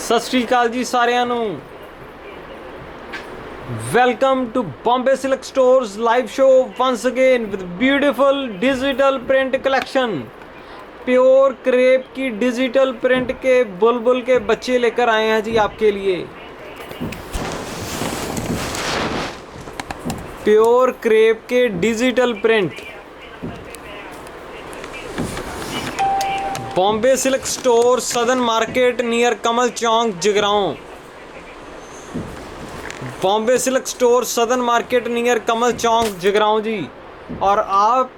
सत श्री अकाल जी सारिਆਂ ਨੂੰ welcome to Bombay Silk Stores live show once again with beautiful digital print collection. Pure crepe की डिजिटल प्रिंट के बुलबुल के बच्चे लेकर आए हैं जी आपके लिए। प्योर क्रेप के digital print Bombay silk store southern market near Kamal Chowk Jagraon. Bombay silk store southern market near Kamal Chowk Jagraon जी। और आप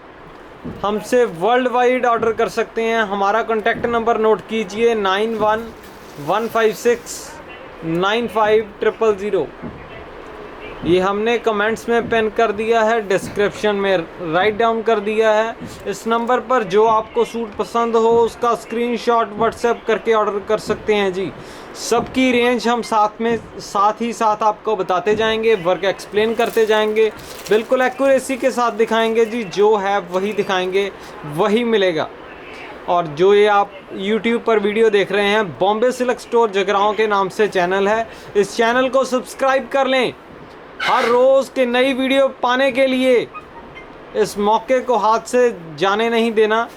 हमसे वर्ल्ड वाइड ऑर्डर कर सकते हैं। हमारा कॉन्टैक्ट नंबर नोट कीजिए 9115695000। ये हमने कमेंट्स में पिन कर दिया है, डिस्क्रिप्शन में राइट डाउन कर दिया है। इस नंबर पर जो आपको सूट पसंद हो उसका स्क्रीनशॉट व्हाट्सएप करके ऑर्डर कर सकते हैं जी। सबकी रेंज हम साथ ही साथ आपको बताते जाएंगे, वर्क एक्सप्लेन करते जाएंगे, बिल्कुल एक्यूरेसी के साथ दिखाएंगे जी। जो है वही दिखाएंगे, वही मिलेगा। और जो ये आप YouTube पर वीडियो देख रहे हैं, बॉम्बे सिल्क स्टोर जगराओं के नाम से चैनल है। इस चैनल को सब्सक्राइब कर लें। हर रोज़ के नई वीडियो पाने के लिए इस मौके को हाथ से जाने नहीं देना।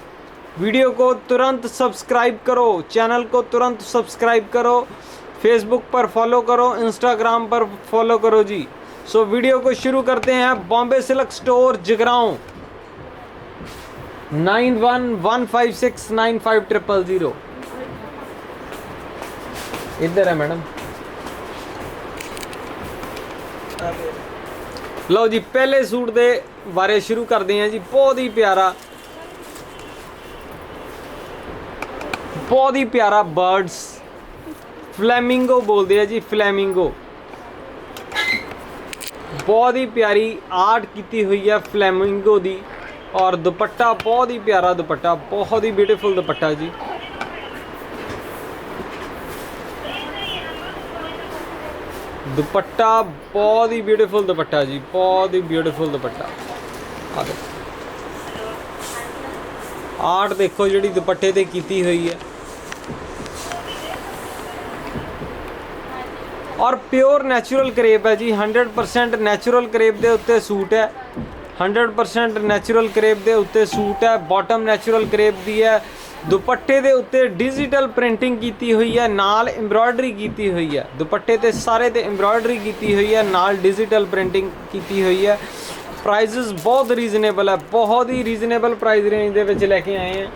वीडियो को तुरंत सब्सक्राइब करो, चैनल को तुरंत सब्सक्राइब करो, फेसबुक पर फॉलो करो, इंस्टाग्राम पर फॉलो करो जी। सो वीडियो को शुरू करते हैं। Bombay silk store Jagraon 9115695000। इधर है मैडम। लो जी, पहले सूट दे बारे शुरू करते हैं जी। बहुत ही प्यारा बर्ड्स फ्लैमिंगो बोलते हैं जी। फ्लैमिंगो बहुत ही प्यारी आर्ट की हुई है फ्लैमिंगो दी। और दुपट्टा बहुत ही प्यारा दुपट्टा, बहुत ही ब्यूटीफुल दुपट्टा जी। दुपट्टा बहुत ही ब्यूटीफुल दुपट्टा जी, बहुत ही ब्यूटीफुल दुपट्टा। आर्ट देखो जी दुपट्टे ते कीती हुई है। और प्योर नैचुरल क्रेप है जी। 100% नैचुरल क्रेप दे उत्ते सूट है। 100% नैचुरल क्रेप दे उत्ते सूट है। बॉटम नैचुरल क्रेप दी है। दुपट्टे दे उत्ते डिजिटल प्रिंटिंग कीती हुई है, नाल एम्ब्रॉयडरी कीती हुई है। दुपट्टे ते सारे ते एम्ब्रॉयडरी कीती हुई है, नाल डिजिटल प्रिंटिंग कीती हुई है। प्राइजेस बहुत रीजनेबल है, बहुत ही रीजनेबल प्राइस रेंज दे विच लेके आए हैं।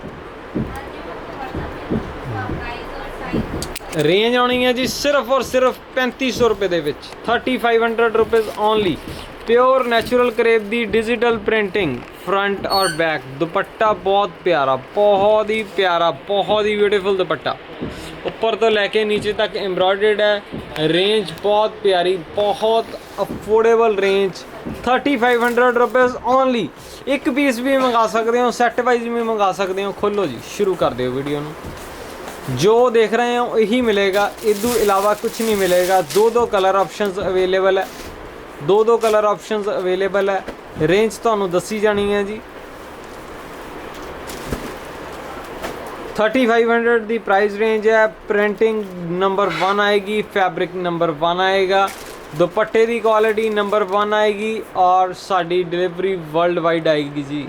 रेंज आनी है जी सिर्फ और सिर्फ 3500 रुपये दे विच, 3500 rupees only. Pure natural crepe दी डिजिटल प्रिंटिंग फ्रंट और बैक। दुपट्टा बहुत प्यारा, बहुत ही प्यारा, बहुत ही ब्यूटीफुल दुपट्टा। ऊपर तो लेके नीचे तक एम्ब्रॉयडर्ड है। रेंज बहुत प्यारी, बहुत अफोर्डेबल रेंज, 3500 रुपीज़ ओनली। एक पीस भी मंगा सकते हो, सैट वाइज भी मंगा सकते हो। खोलो जी, शुरू कर दो वीडियो ਨੂੰ। जो देख रहे हो यही मिलेगा, इदू इलावा कुछ नहीं मिलेगा। दो कलर ऑप्शंस अवेलेबल है, दो कलर ऑप्शंस अवेलेबल है। रेंज तो दसी जानी है जी। 3500 दी प्राइस रेंज है। प्रिंटिंग नंबर 1 आएगी, फैब्रिक नंबर 1 आएगा, दुपट्टे की क्वालिटी नंबर 1 आएगी और साड़ी डिलीवरी वर्ल्ड वाइड आएगी जी।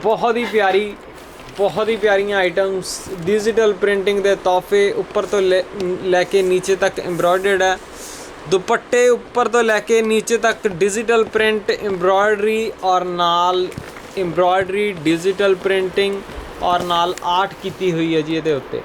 बहुत ही प्यारी, बहुत ही प्यारियां आइटम्स, डिजिटल प्रिंटिंग के तोहफे। ऊपर तो लेके नीचे तक एम्ब्रॉयडर्ड है। दुपट्टे ऊपर तो लेके नीचे तक डिजिटल प्रिंट एम्ब्रॉयडरी और नाल एम्ब्रॉयडरी डिजिटल प्रिंटिंग और नाल आर्ट की हुई है जी। ये उत्ते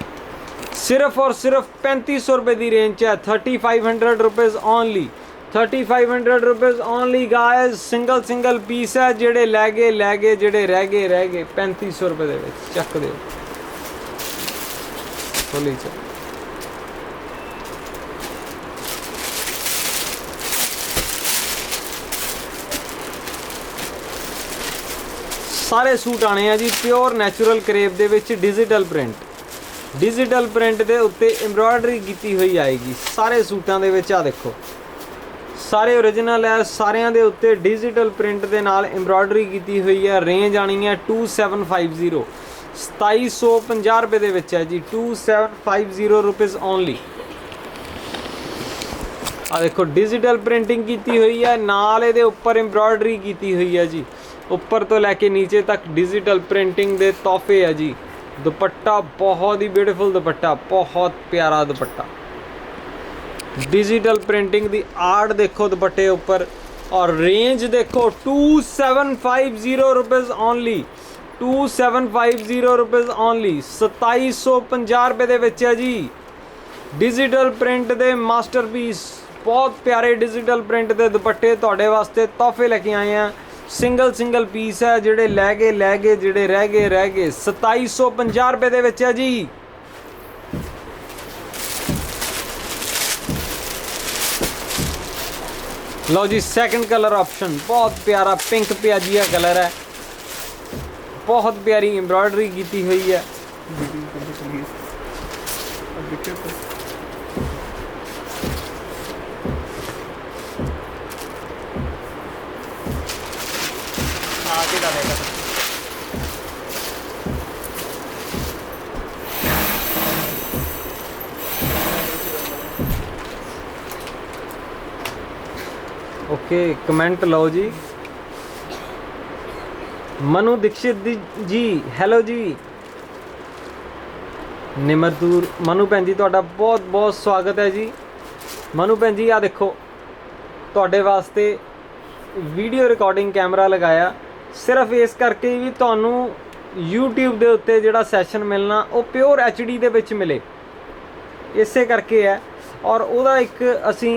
सिर्फ और सिर्फ 3500 रुपये की रेंज है। 3500 rupees only, 3500 rupees only guys. Single piece है, जेड़े लै गए, जेड़े रह गए। 3500 रुपये दे विच चक दो। खोली चल। सारे सूट आने हैं जी प्योर नैचुरल क्रेप दे विच डिजिटल प्रिंट दे उत्ते एम्ब्रॉयडरी की हुई आएगी। सारे सूटां दे विच आ देखो, सारे ओरिजिनल है। सारिਆਂ ਦੇ ਉੱਤੇ डिजिटल प्रिंट ਦੇ ਨਾਲ एम्ब्रॉयडरी की हुई है। रेंज आनी है 2750। 2750 रुपए ਦੇ ਵਿੱਚ ਹੈ ਜੀ 2750 रुपीज़ ओनली। आ देखो डिजिटल प्रिंटिंग की हुई है, नाल ਇਹਦੇ ਉੱਪਰ एम्ब्रॉयडरी की हुई है जी, ऊपर तो लैके नीचे तक डिजिटल प्रिंटिंग के तोहफे है जी। दुपट्टा बहुत ही ब्यूटीफुल दुपट्टा, बहुत प्यारा दुपट्टा, डिजिटल प्रिंटिंग की आर्ट देखो दुपट्टे ऊपर। और रेंज देखो 2750 रुपीज़ ओनली, 2750 रुपीज़ ओनली, 2750 रुपए ਦੇ ਵਿੱਚ ਹੈ ਜੀ। डिजिटल प्रिंट ਦੇ मास्टरपीस, बहुत प्यारे डिजिटल प्रिंट ਦੇ दुपट्टे ਤੁਹਾਡੇ ਵਾਸਤੇ ਤੋਹਫੇ ਲੈ ਕੇ ਆਏ ਆ। ਸਿੰਗਲ ਪੀਸ ਹੈ, ਜਿਹੜੇ ਲੈ ਗਏ ਜਿਹੜੇ ਰਹਿ ਗਏ 2750 रुपए ਦੇ ਵਿੱਚ ਹੈ ਜੀ। लो जी सेकंड कलर ऑप्शन, बहुत प्यारा पिंक प्याजिया कलर है, बहुत प्यारी एम्ब्रॉयडरी की हुई है। ओके कमेंट लो जी। मनु दीक्षित जी हेलो जी। निमरदूर मनु भैन जी तुहाडा बहुत बहुत स्वागत है जी। मनु भैन जी आ देखो तुहाडे वास्ते वीडियो रिकॉर्डिंग कैमरा लगाया सिर्फ इस करके भी तुहानू यूट्यूब के उत्ते जिहड़ा सैशन मिलना वो प्योर HD दे विच मिले, इसे करके है। और उहदा एक असी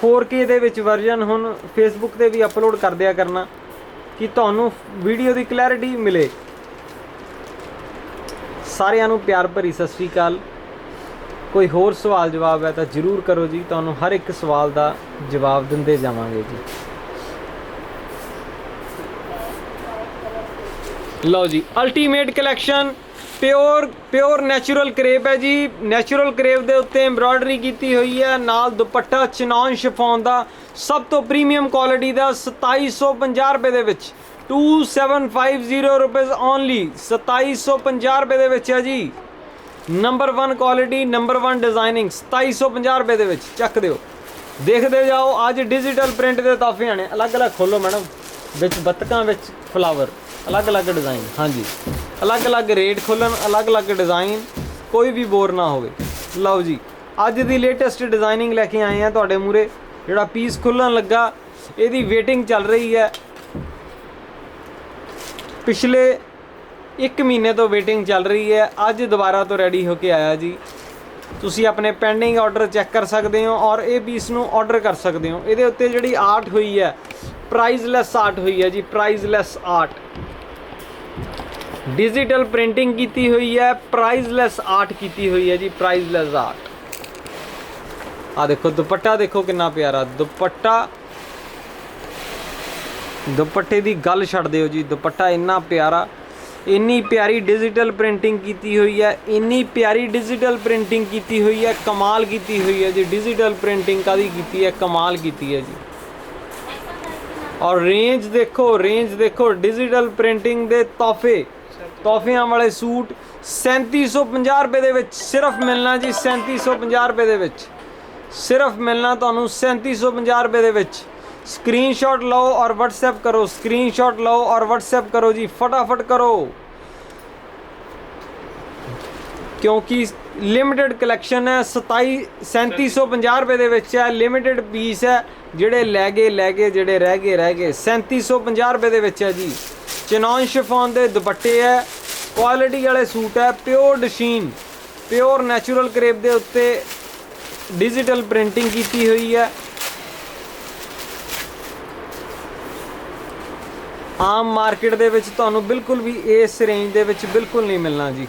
4K ਦੇ ਵਿੱਚ ਵਰਜਨ ਹੁਣ ਫੇਸਬੁੱਕ ਤੇ ਵੀ ਅਪਲੋਡ ਕਰ ਦਿਆ ਕਰਨਾ ਕਿ ਤੁਹਾਨੂੰ ਵੀਡੀਓ ਦੀ ਕਲੈਰਿਟੀ ਮਿਲੇ। ਸਾਰਿਆਂ ਨੂੰ ਪਿਆਰ ਭਰੀ ਸਤਿ ਸ਼੍ਰੀ ਅਕਾਲ। ਕੋਈ ਹੋਰ ਸਵਾਲ ਜਵਾਬ ਹੈ ਤਾਂ ਜ਼ਰੂਰ ਕਰੋ ਜੀ, ਤੁਹਾਨੂੰ ਹਰ ਇੱਕ ਸਵਾਲ ਦਾ ਜਵਾਬ ਦਿੰਦੇ ਜਾਵਾਂਗੇ ਜੀ। ਲਓ ਜੀ ultimate collection pure natural crepe है जी। नैचुरल क्रेप के उत्ते एम्ब्रॉयडरी की हुई है, नाल दुपट्टा चिनॉन शिफॉन का सब तो प्रीमियम क्वालिटी का 2750 रुपए दे विच 2750 रुपीज़ ओनली, 2750 रुपए दे विच है जी। नंबर 1 क्वालिटी, नंबर 1 डिजाइनिंग 2750 रुपए दे विच चक दिओ, देखते जाओ। अज डिजिटल प्रिंट के तोहफे आने, अलग अलग खोलो मैडम, विच बतकां विच फ्लावर, अलग अलग डिज़ाइन, हाँ जी अलग अलग रेट खोलन, अलग अलग डिज़ाइन, कोई भी बोर ना होवे। लो जी अज दी लेटेस्ट डिज़ाइनिंग लैके आए हैं तुहाडे मूहरे, जिहड़ा पीस खुलन लगा इहदी वेटिंग चल रही है, पिछले 1 महीने तो वेटिंग चल रही है, अज दोबारा तो रेडी होके आया जी। तुसी अपने पेंडिंग ऑर्डर चैक कर सकते हो और ये पीस नूं ऑर्डर कर सकते हो। इहदे उत्ते जिहड़ी आर्ट हुई है प्राइजलैस आर्ट हुई है जी, प्राइजलैस आर्ट, डिजिटल प्रिंटिंग की हुई है, प्राइजलैस आर्ट की हुई है जी, प्राइजलैस आर्ट। आ देखो दुपट्टा देखो कितना प्यारा दुपट्टा, दुपट्टे की गल छड़ दिओ जी, दुपट्टा इन्ना प्यारा, इन्नी प्यारी डिजिटल प्रिंटिंग की हुई है, इन्नी प्यारी डिजिटल प्रिंटिंग की हुई है, कमाल की हुई है जी। डिजिटल प्रिंटिंग का की है, कमाल की है जी। और रेंज देखो डिजिटल प्रिंटिंग के तोहफे, तोहफियां वाले सूट 3750 रुपए दे विच सिर्फ मिलना जी, 3750 रुपए दे विच सिर्फ मिलना तुहानू 3750 रुपए दे विच। स्क्रीनशॉट लो और व्हाट्सएप करो, स्क्रीनशॉट लो और व्हाट्सएप करो जी, फटाफट करो, क्योंकि लिमिटेड कलैक्शन है। 3750 रुपए दे विच है, लिमिटेड पीस है, जिहड़े लै गए जिहड़े रह गए 3750 रुपए दे विच है जी। चिनॉन शिफॉन के दुपट्टे है, क्वालिटी वाले सूट है, प्योर डशीन, प्योर नैचुरल क्रेप के उत्ते डिजिटल प्रिंटिंग की हुई है। आम मार्केट दे विच तुहानू बिल्कुल भी इस रेंज दे विच बिल्कुल नहीं मिलना जी।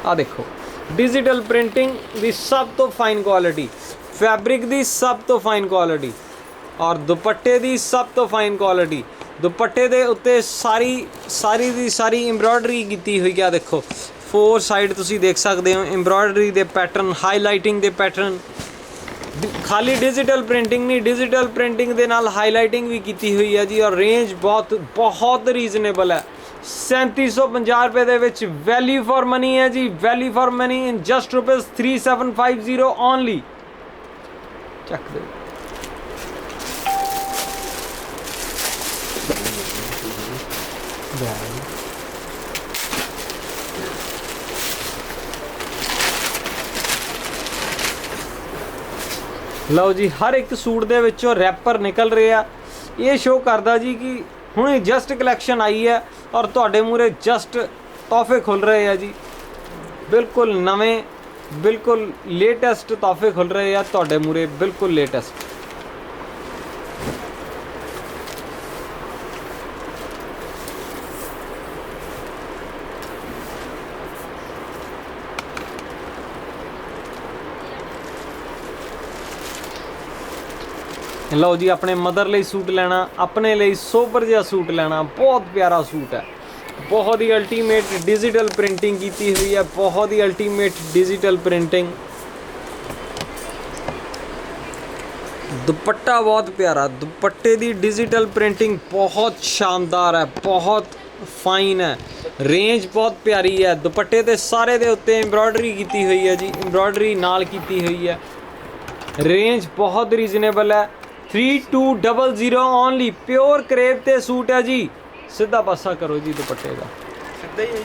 आ देखो डिजिटल प्रिंटिंग की सब तो फाइन क्वालिटी, फैब्रिक की सब तो फाइन क्वालिटी और दुपट्टे की सब तो फाइन क्वालिटी। दुपट्टे दे उत्ते सारी एम्ब्रॉयडरी की हुई है। देखो 4 साइड तुसी देख सकते हो एम्ब्रॉयडरी के पैटर्न, हाईलाइटिंग के पैटर्न, खाली डिजिटल प्रिंटिंग नहीं, डिजिटल प्रिंटिंग के नाल हाईलाइटिंग भी की हुई है जी। और रेंज बहुत रीजनेबल है, 3750 रुपए ਦੇ ਵਿੱਚ ਵੈਲਿਊ ਫॉर ਮਨੀ ਹੈ ਜੀ, value for money in just rupees 3750 only. ਚੱਕ ਦੇ ਲਓ ਜੀ, ਹਰ ਇੱਕ ਸੂਟ ਦੇ ਵਿੱਚੋਂ ਰੈਪਰ ਨਿਕਲ ਰਹੇ ਆ। ਇਹ ਸ਼ੋਅ ਕਰਦਾ ਜੀ ਕਿ ਹੁਣ ਜਸਟ ਕਲੈਕਸ਼ਨ आई है और ਤੁਹਾਡੇ ਮੂਹਰੇ ਜਸਟ ਤੋਹਫੇ ਖੁੱਲ ਰਹੇ ਆ ਜੀ, ਬਿਲਕੁਲ ਨਵੇਂ, ਬਿਲਕੁਲ ਲੇਟੈਸਟ ਤੋਹਫੇ ਖੁੱਲ ਰਹੇ ਆ ਤੁਹਾਡੇ ਮੂਹਰੇ, ਬਿਲਕੁਲ ਲੇਟੈਸਟ। ਲਓ ਜੀ, ਆਪਣੇ ਮਦਰ ਲਈ ਸੂਟ ਲੈਣਾ, ਆਪਣੇ ਲਈ ਸੋਬਰ ਜਿਹਾ ਸੂਟ ਲੈਣਾ, ਬਹੁਤ ਪਿਆਰਾ ਸੂਟ ਹੈ, ਬਹੁਤ ਹੀ ਅਲਟੀਮੇਟ ਡਿਜੀਟਲ ਪ੍ਰਿੰਟਿੰਗ ਕੀਤੀ ਹੋਈ ਹੈ, ਬਹੁਤ ਹੀ ਅਲਟੀਮੇਟ ਡਿਜੀਟਲ ਪ੍ਰਿੰਟਿੰਗ। ਦੁਪੱਟਾ ਬਹੁਤ ਪਿਆਰਾ, ਦੁਪੱਟੇ ਦੀ ਡਿਜੀਟਲ ਪ੍ਰਿੰਟਿੰਗ ਬਹੁਤ ਸ਼ਾਨਦਾਰ ਹੈ, ਬਹੁਤ ਫਾਈਨ ਹੈ, ਰੇਂਜ ਬਹੁਤ ਪਿਆਰੀ ਹੈ। ਦੁਪੱਟੇ ਤੇ ਸਾਰੇ ਦੇ ਉੱਤੇ ਐਮਬ੍ਰੋਇਡਰੀ ਕੀਤੀ ਹੋਈ ਹੈ ਜੀ, ਐਮਬ੍ਰੋਇਡਰੀ ਨਾਲ ਕੀਤੀ ਹੋਈ ਹੈ। ਰੇਂਜ ਬਹੁਤ ਰੀਜ਼ਨੇਬਲ ਹੈ, 3200 ਓਨਲੀ। प्योर क्रेप ते सूट है जी। सीधा पासा करो जी दुपट्टे का, सीधा ही है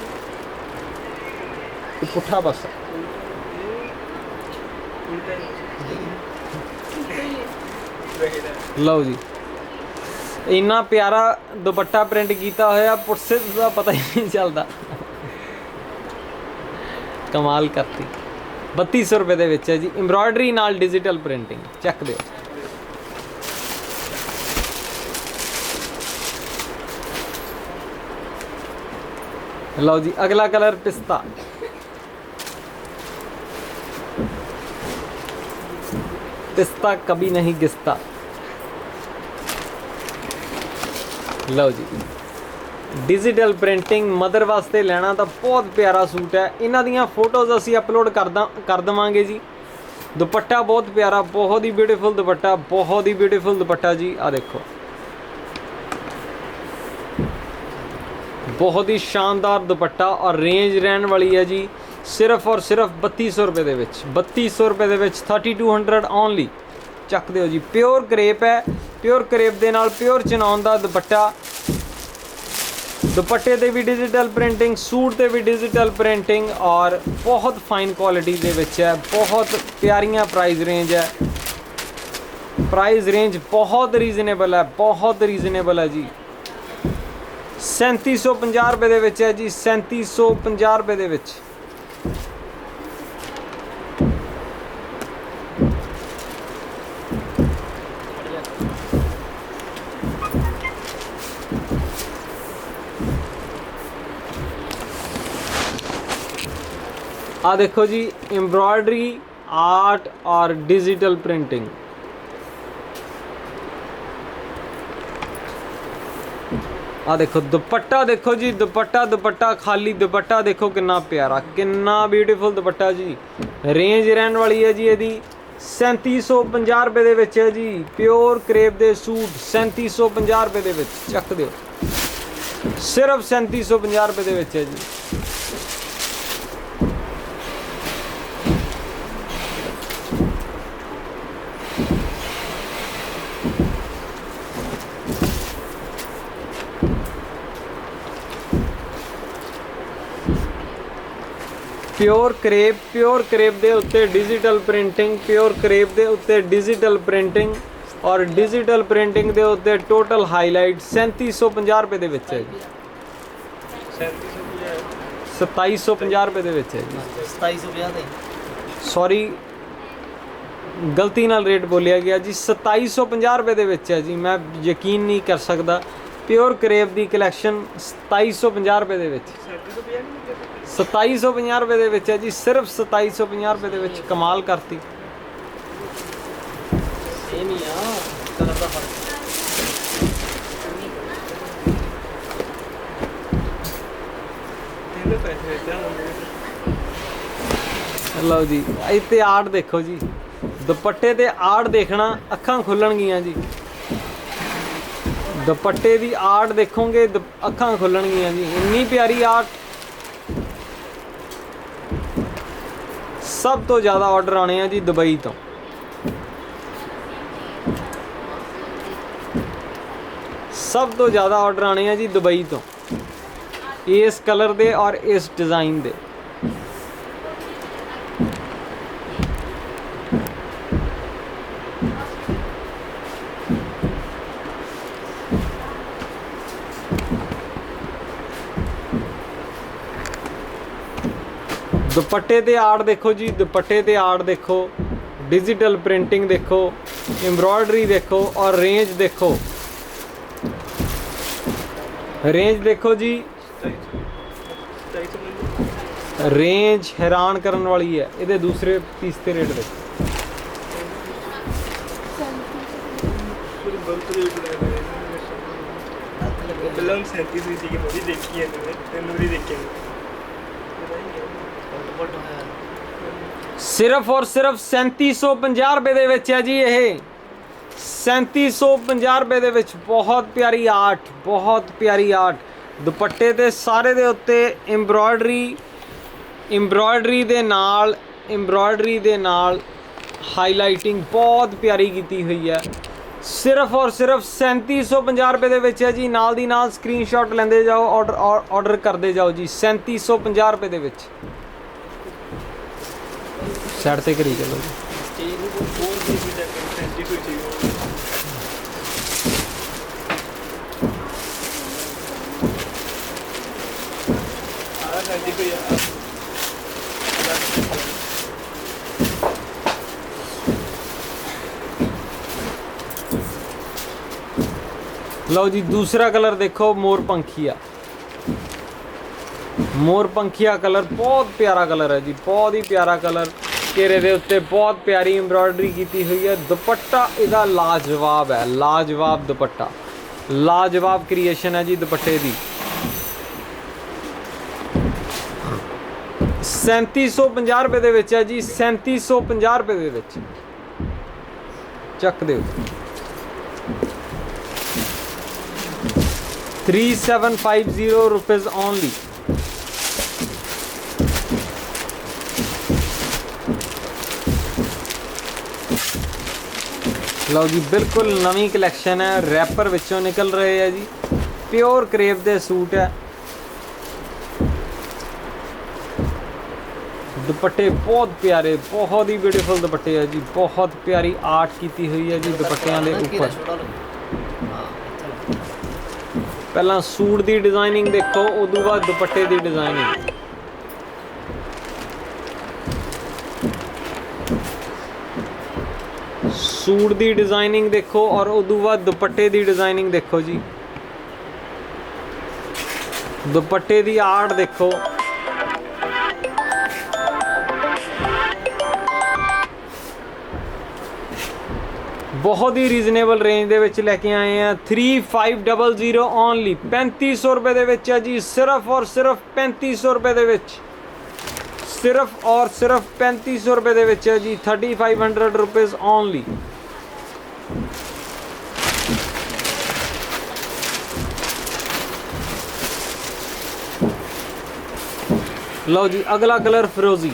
जी, पुठा पासा। लो जी, इन्ना प्यारा दुपट्टा प्रिंट किया होया, पुट्ठे का पता ही नहीं चलता। कमाल करती। 3200 रुपए दे विच है जी, एम्ब्रॉयडरी नाल डिजिटल प्रिंटिंग। चेक दो लो जी, अगला कलर पिस्ता। पिस्ता कभी नहीं घिसता। लो जी, डिजिटल प्रिंटिंग मदर वास्ते लेना तो बहुत प्यारा सूट है। इन्हां दियां फोटोज़ असी अपलोड कर देवांगे जी। दुपट्टा बहुत प्यारा, बहुत ही ब्यूटीफुल दुपट्टा, बहुत ही ब्यूटीफुल दुपट्टा जी। आ देखो, बहुत ही शानदार दुपट्टा और रेंज रहने वाली है जी सिर्फ और सिर्फ 3200 रुपए दे विच। 3200 रुपए दे विच 3200 ओनली। चक दिओ जी, प्योर क्रेप है, प्योर क्रेप दे नाल प्योर चनौन दा दुपट्टा। दुपट्टे ते भी डिजिटल प्रिंटिंग, सूट ते भी डिजिटल प्रिंटिंग और बहुत फाइन क्वालिटी दे विच है। बहुत प्यारियां प्राइस रेंज है, प्राइस रेंज बहुत रीजनेबल है, बहुत रीजनेबल है जी। 3750 रुपए दे विच है जी, 3750 रुपए दे विच। आ देखो जी, एम्ब्रॉयडरी, आर्ट और डिजिटल प्रिंटिंग। आ देखो दुपट्टा, देखो जी दुपट्टा, दुपट्टा खाली दुपट्टा देखो कितना प्यारा, कितना ब्यूटीफुल दुपट्टा जी। रेंज रहने वाली है जी यदि 3750 रुपए दे विच है जी। प्योर क्रेप दे सूट 3750 रुपए दे विच। चक दिओ, सिर्फ 3750 रुपए दे विच है जी। प्योर क्रेप दे उत्ते डिजिटल प्रिंटिंग, प्योर क्रेप दे उत्ते डिजिटल प्रिंटिंग और डिजिटल प्रिंटिंग दे उत्ते टोटल हाईलाइट 3750 रुपए दे विच है जी। 2750 रुपए दे विच है जी। 2750 सॉरी, गलती नाल रेट बोलिया गया जी। 2750 रुपए दे विच है जी। मैं यकीन नहीं कर सकता। प्योर क्रेप दी कलैक्शन 2750 रुपए दे विच, 2750 रुपए दे विच है जी। सिर्फ 2750 रुपए दे विच। कमाल करती। लो जी, इत्ते आर्ट देखो जी, दुपट्टे ते आर्ट देखना अखां खुलणगियां जी। दुपट्टे दी आर्ट देखोगे अखां खुलणगियां जी, इन्नी प्यारी आर्ट। सब तो ज़्यादा ऑर्डर आने हैं जी दुबई तो। सब तो ज़्यादा ऑर्डर आने हैं जी दुबई तो, इस कलर दे और इस डिज़ाइन दे। दुपट्टे ते आर्ट देखो जी, दुपट्टे ते आर्ट देखो, डिजिटल प्रिंटिंग देखो, एम्ब्रॉयडरी देखो और रेंज देखो। रेंज देखो जी, रेंज हैरान करने वाली है। ये दूसरे पीस के रेट देखो। सिर्फ और सिर्फ 3750 रुपए दे विच है जी। ये 3750 रुपए दे विच बहुत प्यारी आर्ट, बहुत प्यारी आर्ट। दुपट्टे ते सारे दे उत्ते एम्ब्रॉयडरी दे नाल हाईलाइटिंग बहुत प्यारी की हुई है। सिर्फ और सिर्फ 3750 रुपए दे विच है जी। नाल दी नाल स्क्रीनशॉट लेंदे जाओ, ऑर्डर करते जाओ जी। 3750 रुपए दे विच। साइड से करी चलो जी। लो जी दूसरा कलर देखो, मोर पंखिया। मोर पंखिया कलर बहुत प्यारा कलर है जी, बहुत ही प्यारा कलर। घेरे दे उत्ते बहुत प्यारी एम्ब्रॉयडरी की हुई है। दुपट्टा इहदा लाजवाब है, लाजवाब दुपट्टा, लाजवाब क्रिएशन है जी दुपट्टे दी। 3750 रुपए दे विच है जी, 3750 रुपए दे विच। चक दे 3750 रुपीज़ ओनली। लो जी बिल्कुल नवी कलैक्शन है, रैपर विचों निकल रहे हैं जी। प्योर क्रेप दे सूट है। दुपट्टे बहुत प्यारे, बहुत ही ब्यूटीफुल दुपट्टे है जी। बहुत प्यारी आर्ट की हुई है जी दुपट्टियां दे ऊपर। पहला सूट दी डिजाइनिंग देखो, उदू बाद दुपट्टे दी डिजाइनिंग। सूट दी डिजाइनिंग देखो और उदू बाद दुपट्टे दी डिजाइनिंग देखो जी। दुपट्टे दी आर्ट देखो। बहुत ही रीजनेबल रेंज दे विच लेके आए हैं। 3500 ओनली, 3500 रुपए दे विच है जी। सिर्फ और सिर्फ 3500 रुपए दे विच, सिर्फ और सिर्फ 3500 रुपए दे विच है जी। 3500 रुपीज़ ओनली। लो जी अगला कलर फिरोजी।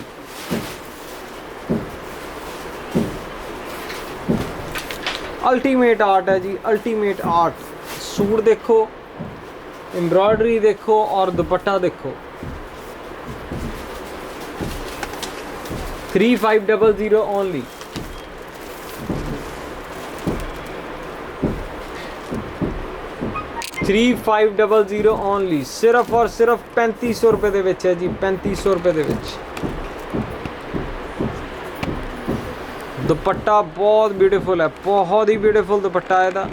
अल्टीमेट आर्ट है जी, अल्टीमेट आर्ट। सूट देखो, एम्ब्रॉयडरी देखो और दुपट्टा देखो। 3500 ओनली। $3500 ओनली। सिर्फ और सिर्फ 3500 रुपए दे विच है जी, 3500 रुपए दे विच। दुपट्टा बहुत ब्यूटीफुल है, बहुत ही ब्यूटीफुल दुपट्टा है दा।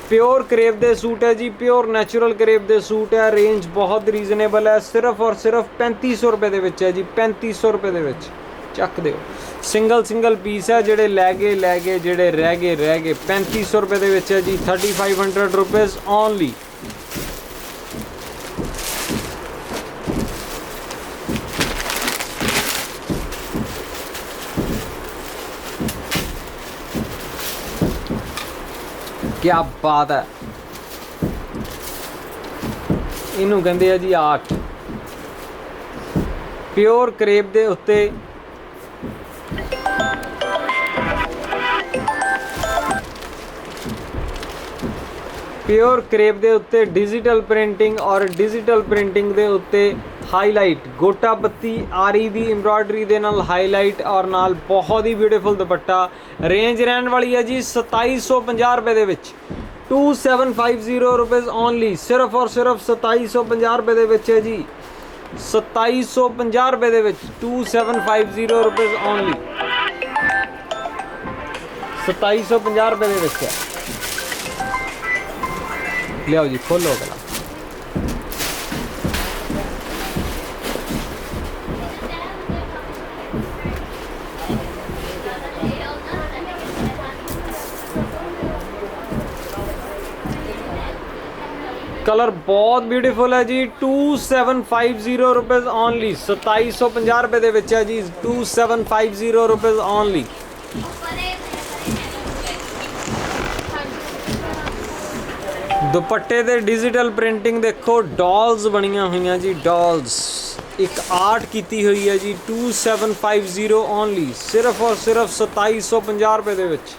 प्योर क्रेप दे सूट है जी, प्योर नैचुरल क्रेप दे सूट है। रेंज बहुत रीजनेबल है। सिर्फ और सिर्फ 3500 रुपए दे विच है जी, 3500 रुपए दे विच। चक दो। सिंगल सिंगल पीस है, जेडे लै गए, जेडे रह गए 3500 रुपए दे विच है जी। 3500 रुपीज़ ओनली। क्या बात है, इनू कहते हैं जी आर्ट। प्योर करेब दे उत्ते प्योर करेब दे उत्ते डिजिटल प्रिंटिंग और डिजिटल प्रिंटिंग दे उत्ते हाईलाइट गोटा बत्ती आरी दी एम्ब्रॉयडरी दे नाल हाईलाइट और नाल बहुत ही ब्यूटीफुल दुपट्टा। रेंज रहने वाली है जी 2750 रुपए दे विच, 2750 रुपीज़ ओनली, सिर्फ और सिर्फ 2750 रुपए दे विच है जी, 2750 रुपए दे विच 2750 रुपीज़ ओनली, 2750 रुपए दे विच है। लियाओ जी खोलो गला। कलर बहुत ब्यूटीफुल है जी, 2750 रुपीज़ ओनली, 2750 रुपए दे विच है जी, 2750 रुपीज़ ओनली। दुपट्टे दे डिजिटल प्रिंटिंग देखो, डॉल्स बनिया हुई जी, डॉल्स एक आर्ट की हुई है जी, 2750 ओनली, सिर्फ और सिर्फ 2750 रुपए दे विच।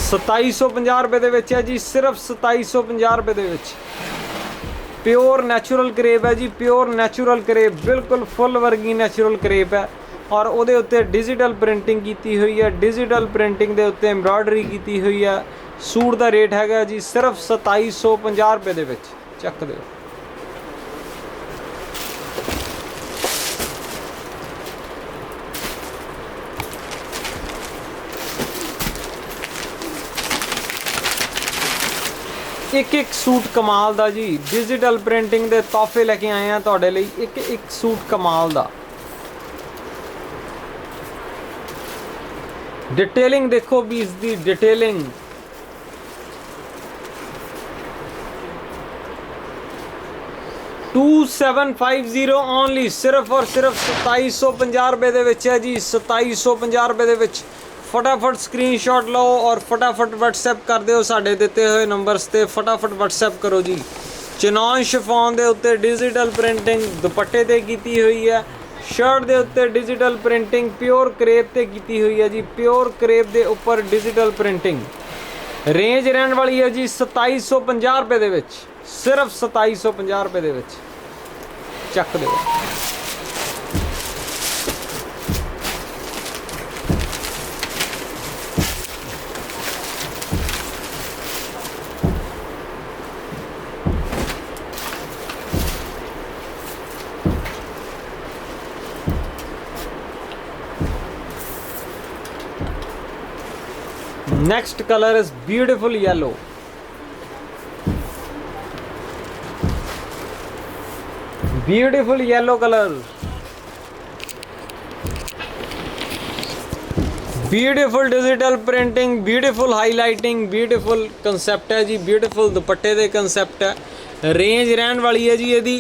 ₹2750 रुपए दे विच है जी, सिर्फ 2750 रुपए दे विच। प्योर नैचुरल करेब है जी, प्योर नैचुरल करेब, बिल्कुल फुल वर्गी नैचुरल करेब है और उहदे उत्ते डिजिटल प्रिंटिंग की हुई है, डिजिटल प्रिंटिंग दे उत्ते एम्ब्रॉयडरी की हुई है। सूट का रेट है जी सिर्फ 2750 रुपए दे विच, चक दो। एक एक सूट कमाल दा जी, डिजिटल प्रिंटिंग दे तोहफे लेके आए हैं तुहाडे लई, एक एक सूट कमाल दा। डिटेलिंग देखो भी इसकी डिटेलिंग, $2750 ओनली, सिर्फ और सिर्फ 2750 रुपए दे विच है जी, 2750 रुपए दे विच। फटाफट स्क्रीनशॉट लो और फटाफट व्हाट्सएप कर दो साढ़े दिते हुए नंबर्स ते, फटाफट व्हाट्सएप करो जी। चिनॉन शिफॉन दे उत्ते डिजिटल प्रिंटिंग दुपट्टे ते कीती हुई है, शर्ट दे उत्ते डिजिटल प्रिंटिंग प्योर करेब ते कीती हुई है जी, प्योर करेब दे ऊपर डिजिटल प्रिंटिंग। रेंज रहने वाली है जी 2750 रुपए दे विच, सिर्फ 2750 रुपए दे विच, चक दो। Next color is beautiful yellow. Beautiful yellow color. Beautiful digital printing, beautiful highlighting, beautiful concept है जी, beautiful दुपट्टे दे concept है। रेंज रहने वाली है जी यदि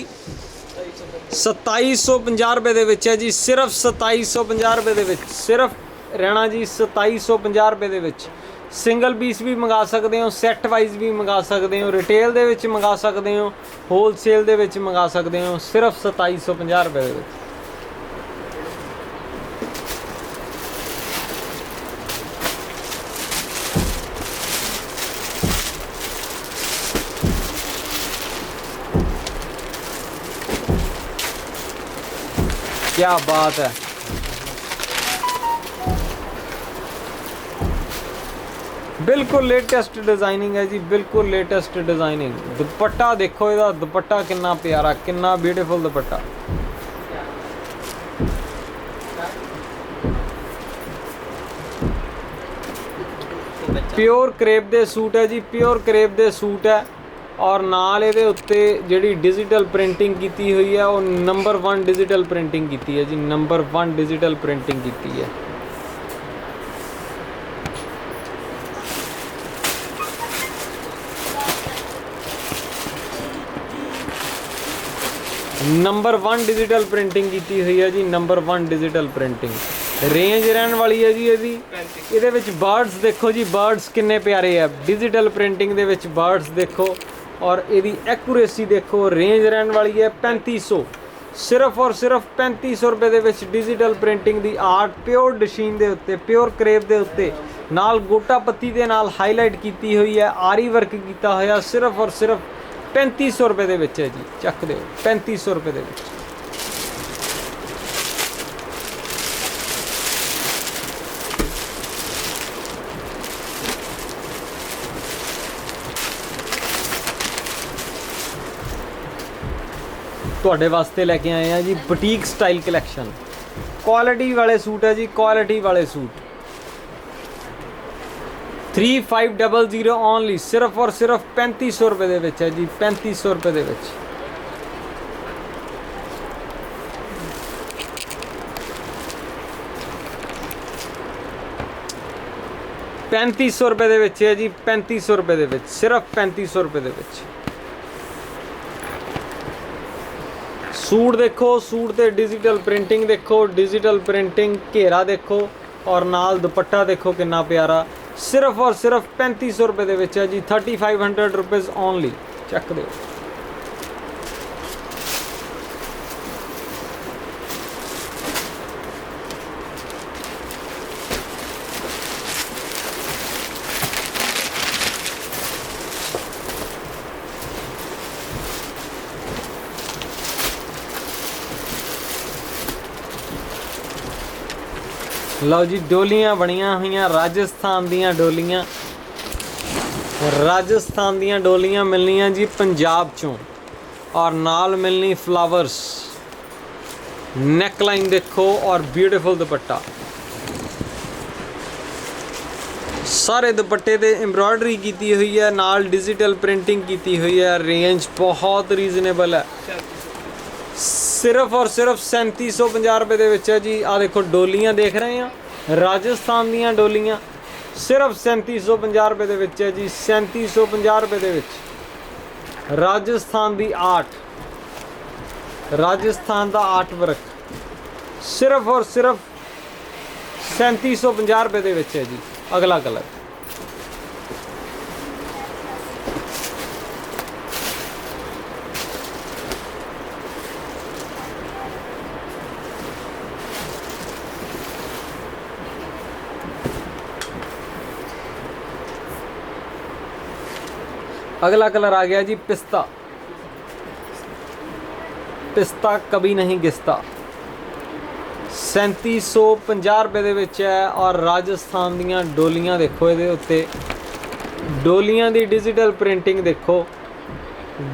2750 रुपए दे विच है जी, सिर्फ 2750 रुपए दे विच, सिर्फ रहना जी 2750 रुपए दे विच। सिंगल पीस भी मंगा सकते हो, सैट वाइज भी मंगा सकते हो, रिटेल दे विच मंगा सकते हो, होलसेल दे विच मंगा सकते हो, सिर्फ 2750 रुपए दे विच। क्या बात है, बिल्कुल लेटेस्ट डिजाइनिंग है जी, बिल्कुल लेटेस्ट डिजाइनिंग। दुपट्टा देखो, इहदा दुपट्टा कितना प्यारा, कितना ब्यूटीफुल दुपट्टा। प्योर करेब दे सूट है जी, प्योर करेब दे सूट है और नाल इहदे उत्ते जिहड़ी डिजिटल प्रिंटिंग की हुई है वो नंबर 1 डिजिटल प्रिंटिंग की है जी, नंबर 1 डिजिटल प्रिंटिंग की है। नंबर 1 डिजिटल प्रिंटिंग की हुई है जी, नंबर 1 डिजिटल प्रिंटिंग। रेंज रहने वाली है जी ਇਹਦੀ। ਇਹਦੇ ਵਿੱਚ बर्ड्स देखो जी, बर्ड्स किन्ने प्यारे है। डिजिटल प्रिंटिंग ਦੇ ਵਿੱਚ बर्ड्स देखो और ਇਹਦੀ एक्यूरेसी देखो। रेंज रहने वाली है 3500, सिर्फ और सिर्फ 3500 रुपए ਦੇ ਵਿੱਚ डिजिटल प्रिंटिंग ਦੀ आर्ट प्योर डशीन ਦੇ ਉੱਤੇ, प्योर क्रेप ਦੇ ਉੱਤੇ ਨਾਲ ਗੋਟਾ ਪੱਤੀ ਦੇ ਨਾਲ ਹਾਈਲਾਈਟ ਕੀਤੀ ਹੋਈ ਹੈ, ਆਰੀ ਵਰਕ ਕੀਤਾ ਹੋਇਆ। ਸਿਰਫ और सिर्फ 3500 रुपए ਦੇ ਵਿੱਚ ਹੈ ਜੀ। ਚੱਕ ਦਿਓ 3500 रुपए ਦੇ ਵਿੱਚ। ਤੁਹਾਡੇ ਵਾਸਤੇ ਲੈ ਕੇ ਆਏ ਆ ਜੀ ਬੁਟੀਕ ਸਟਾਈਲ ਕਲੈਕਸ਼ਨ। ਕੁਆਲਿਟੀ ਵਾਲੇ ਸੂਟ ਹੈ ਜੀ, ਕੁਆਲਿਟੀ ਵਾਲੇ ਸੂਟ। 3500 ਓਨਲੀ, ਸਿਰਫ और सिर्फ 3500 रुपए ਦੇ ਵਿੱਚ ਹੈ ਜੀ, 3500 रुपए ਦੇ ਵਿੱਚ। ₹3500 ਦੇ ਵਿੱਚ ਹੈ ਜੀ, 3500 रुपए ਦੇ ਵਿੱਚ, ਸਿਰਫ 3500 रुपए ਦੇ ਵਿੱਚ। सूट देखो, सूट ते डिजिटल प्रिंटिंग देखो, डिजिटल प्रिंटिंग घेरा देखो और नाल दुपट्टा देखो कितना प्यारा। सिर्फ और सिर्फ 3500 रुपए दे विच है जी, 3500 रुपीज़ ओनली। चक दो। लो जी डोलियां बनिया हुई राजस्थान दियां डोलियां, राजस्थान दियां डोलियां मिलनियां जी पंजाब चों और नाल मिलनी फ्लावर्स। नेकलाइन देखो और ब्यूटीफुल दुपट्टा, सारे दुपट्टे ते एम्ब्रॉयडरी की हुई है, नाल डिजिटल प्रिंटिंग की हुई है। रेंज बहुत रीजनेबल है, सिर्फ और सिर्फ 3750 रुपए दे विच है जी। आ देखो डोलियां देख रहे हैं राजस्थान दियां डोलियां, सिर्फ 3750 रुपए दे विच है जी, 3750 रुपए दे विच। राजस्थान दी आर्ट, राजस्थान दा आर्ट वर्क, सिर्फ और सिर्फ 3750 रुपए दे विच है जी। अगला कलर अगला कलर आ गया जी पिस्ता। पिस्ता कभी नहीं घिसता, 3750 रुपए दे विच है। और राजस्थान दियां डोलियां देखो, ये उत्ते डोलियां दी डिजिटल प्रिंटिंग देखो,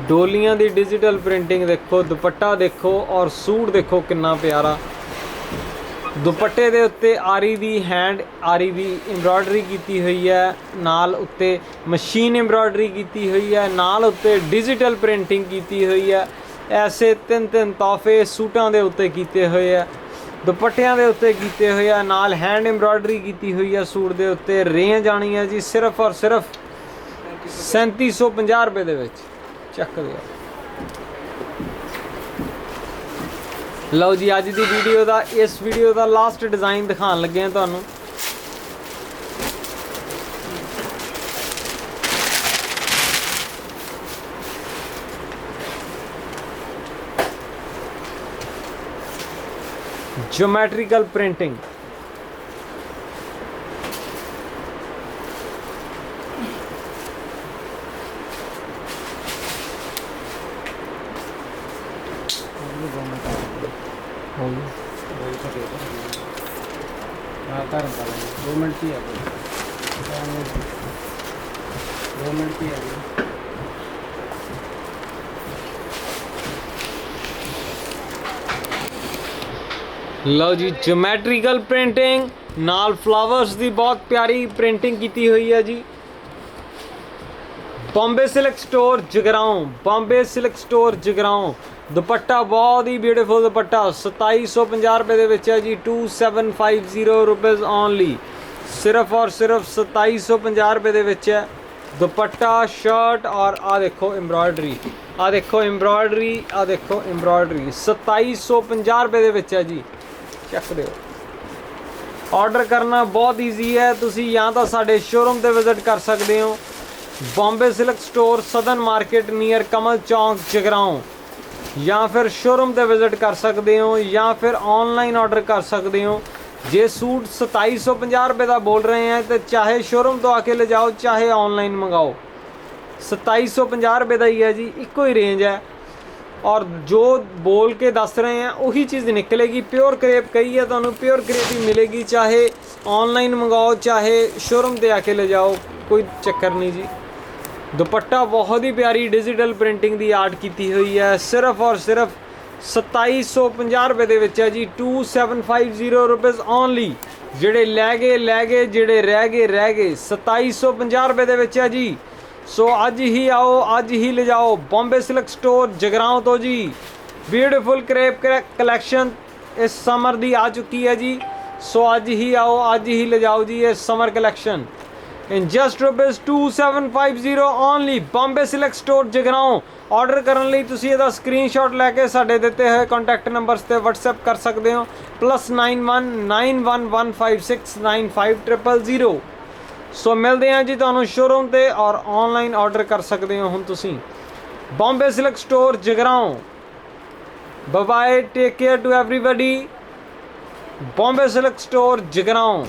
डोलियां दी डिजिटल प्रिंटिंग देखो, दुपट्टा देखो और सूट देखो कितना प्यारा। दुपट्टे दे उत्ते आरी दी हैंड आरी दी एम्ब्रॉयडरी की हुई है, नाल उत्ते मशीन एम्ब्रॉयडरी की हुई है, नाल उत्ते डिजिटल प्रिंटिंग की हुई है। ऐसे तीन तीन तोहफे सूटां दे उत्ते कीते हुए है, दुपट्टियां दे उत्ते कीते हुए है, नाल हैंड एम्ब्रॉयडरी की हुई है सूट दे उत्ते। रेंज आनी है जी सिर्फ और सिर्फ 3750 रुपए दे विच। चक दिया। लो जी अज की वीडियो का, इस वीडियो का लास्ट डिज़ाइन दिखाने लगे हैं तुहानू। ज्योमेट्रिकल प्रिंटिंग, दो मिनट की है, 2 मिनट की है। लो जी ज्योमेट्रिकल प्रिंटिंग नाल फ्लावर्स की बहुत प्यारी प्रिंटिंग की हुई है जी। Bombay silk store Jagraon, Bombay silk store Jagraon. दुपट्टा बहुत ही ब्यूटीफुल दुपट्टा, 2750 रुपए दे विच है जी, 2750 रुपीज़ ओनली। सिर्फ और सिर्फ 2750 रुपए दे विच है दुपट्टा, शर्ट और आ देखो एम्ब्रॉयडरी। ਆ ਦੇਖੋ एम्ब्रॉयडरी, आ देखो एम्ब्रॉयडरी 2750 रुपए ਦੇ ਵਿੱਚ ਹੈ ਜੀ। ਚੱਕ ਦਿਓ। ਆਰਡਰ ਕਰਨਾ ਬਹੁਤ ਈਜ਼ੀ ਹੈ। ਤੁਸੀਂ ਜਾਂ ਤਾਂ ਸਾਡੇ ਸ਼ੋਰੂਮ ਤੇ ਵਿਜ਼ਿਟ ਕਰ ਸਕਦੇ ਹੋ, बॉम्बे सिल्क स्टोर सदन मार्केट नियर कमल चौक जगराओं, या फिर शोरूम ते विजिट कर सकते हो, या फिर ऑनलाइन ऑर्डर कर सकते हो। जे सूट 2750 रुपये का बोल रहे हैं तो चाहे शोरूम तो आके ले जाओ, चाहे ऑनलाइन मंगाओ, 2750 रुपये का ही है जी, इको ही रेंज है। और जो बोल के दस रहे हैं वही चीज़ निकलेगी। प्योर क्रेप कही है तो प्योर क्रेप ही मिलेगी, चाहे ऑनलाइन मंगाओ चाहे शोरूम ते आके ले जाओ, कोई चक्कर नहीं जी। दुपट्टा बहुत ही प्यारी डिजिटल प्रिंटिंग की आर्ट की हुई है, सिर्फ और सिर्फ 2750 रुपये दे विच है जी। 2750 रुपीज़ ओनली। जिहड़े लै गए जिहड़े रह गए 2750 रुपये दे विच है जी। सो अज ही आओ, अज ही ले जाओ। बॉम्बे सिल्क स्टोर जगराओं तो जी। ब्यूटीफुल क्रेप कलैक्शन इस समर दी आ चुकी है जी। सो अज ही आओ, अज ही ले जाओ जी ये summer collection in just rupees 2750 only. Bombay silk store Jagraon. Order करने ਲਈ ਤੁਸੀਂ ਇਹਦਾ ਸਕਰੀਨਸ਼ਾਟ ਲੈ ਕੇ ਸਾਡੇ ਦਿੱਤੇ ਹੋਏ ਕੰਟੈਕਟ ਨੰਬਰਸ ਤੇ WhatsApp ਕਰ ਸਕਦੇ ਹੋ, +91 911569 9500। ਸੋ ਮਿਲਦੇ ਹਾਂ ਜੀ ਤੁਹਾਨੂੰ ਸ਼ੋਰੂਮ ਤੇ ਔਰ ਆਨਲਾਈਨ ਆਰਡਰ ਕਰ ਸਕਦੇ ਹੋ ਹੁਣ ਤੁਸੀਂ। Bombay silk store Jagraon. Bye bye, take care to everybody. Bombay silk store Jagraon.